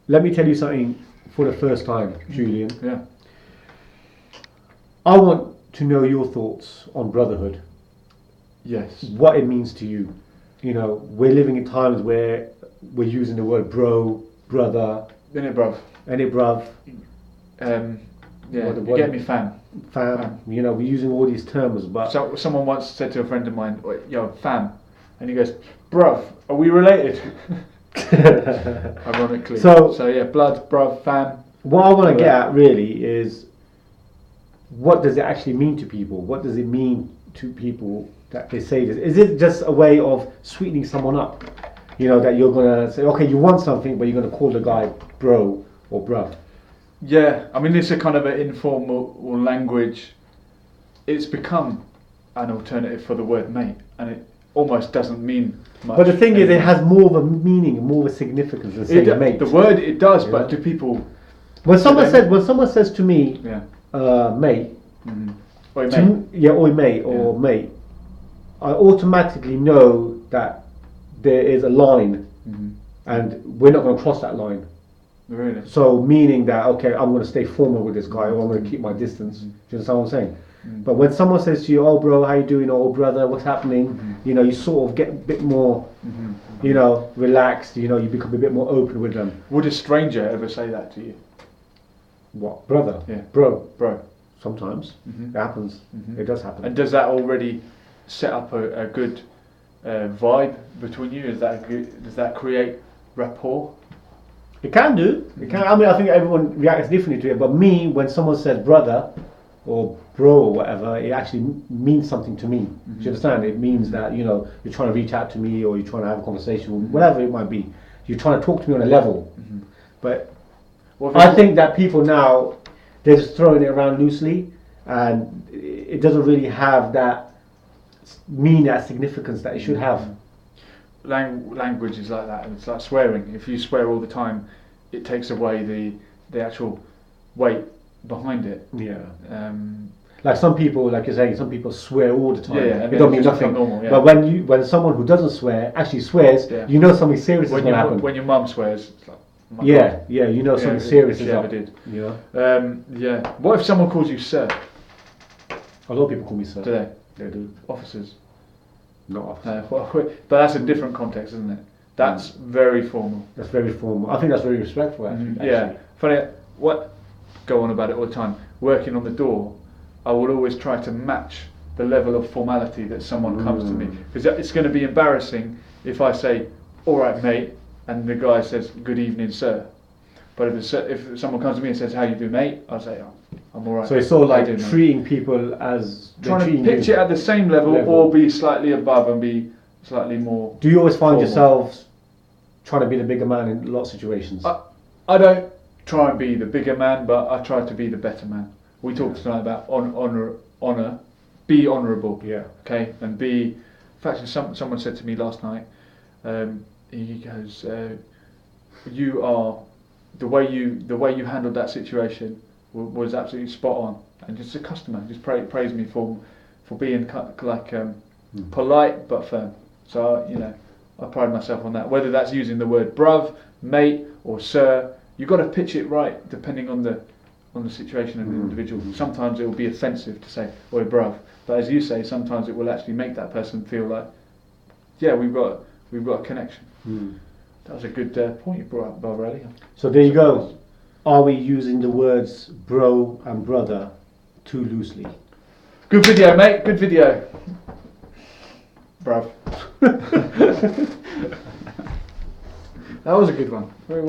let me tell you something for the first time, Julian. Yeah. I want to know your thoughts on brotherhood. Yes. What it means to you. You know, we're living in times where we're using the word bro, brother, Innit, bruv? bruv, Yeah, you get me, fam. fam. You know, we're using all these terms, but So someone once said to a friend of mine, "Yo, fam," and he goes, "Bruv, are we related?" Ironically. So yeah, blood, bruv, fam. what I want to get at really is, what does it actually mean to people? What does it mean to people that they say this? Is it just a way of sweetening someone up? You know, that you're gonna say, okay, you want something, but you're gonna call the guy bro or bruv. Yeah, I mean, it's a kind of an informal language. It's become an alternative for the word mate, and it almost doesn't mean much. But the thing is, it has more of a meaning, more of a significance than saying mate. The word, it does, Yeah. but do people... When someone says to me, mate, Oi, mate. Oi mate or mate, I automatically know that there is a line, and we're not going to cross that line. Really? So meaning that, okay, I'm going to stay formal with this guy, or I'm going to keep my distance. Do you understand what I'm saying? But when someone says to you, "Oh bro, how you doing?" or "Oh brother, what's happening?" You know, you sort of get a bit more, you know, relaxed. You know, you become a bit more open with them. Would a stranger ever say that to you? What, brother? Yeah. Bro. Sometimes. It happens. It does happen. And does that already set up a good vibe between you? Does that create rapport? It can do. It can. I mean, I think everyone reacts differently to it. But me, when someone says brother or bro or whatever, it actually means something to me. Do you understand? It means that, you know, you're trying to reach out to me, or you're trying to have a conversation, whatever it might be. You're trying to talk to me on a level. But I think that people now, they're just throwing it around loosely, and it doesn't really have that significance that it should have. Language is like that, and it's like swearing. If you swear all the time, it takes away the actual weight behind it. Yeah. Like some people, like you're saying, some people swear all the time. Yeah, it don't mean nothing. Normal, yeah. But when someone who doesn't swear actually swears, you know something serious is going to happen. When your mum swears, it's like, oh God. You know something serious is up. Ever did. You know. What if someone calls you sir? A lot of people call me sir. Do they? They do. Officers. Not officers. But that's a different context, isn't it? That's very formal. That's very formal. I think that's very respectful, actually. Yeah. Funny. Go on about it all the time. Working on the door, I would always try to match the level of formality that someone comes to me, because it's going to be embarrassing if I say, "All right, mate," and the guy says, "Good evening, sir." But if someone comes to me and says, "How you do, mate?" I say, "Oh, I'm all right." So it's sort of like treating people as trying to pitch it at the same level, or be slightly above and be slightly more. Do you always find yourselves trying to be the bigger man in a lot of situations? I don't try and be the bigger man, but I try to be the better man. We talked tonight about honour, be honourable. Yeah. Okay, and be. In fact, someone said to me last night. He goes, "You are the way you handled that situation was absolutely spot on." And just a customer just praised me for being polite but firm. So I pride myself on that. Whether that's using the word bruv, mate, or sir, you've got to pitch it right depending on the situation and the individual. Sometimes it will be offensive to say "Oi, bruv," but as you say, sometimes it will actually make that person feel like, yeah, we've got a connection. That was a good point you brought up, Barbarelli. So there you go. Are we using the words bro and brother too loosely? Good video, mate. Good video. Bruv. That was a good one. Very well.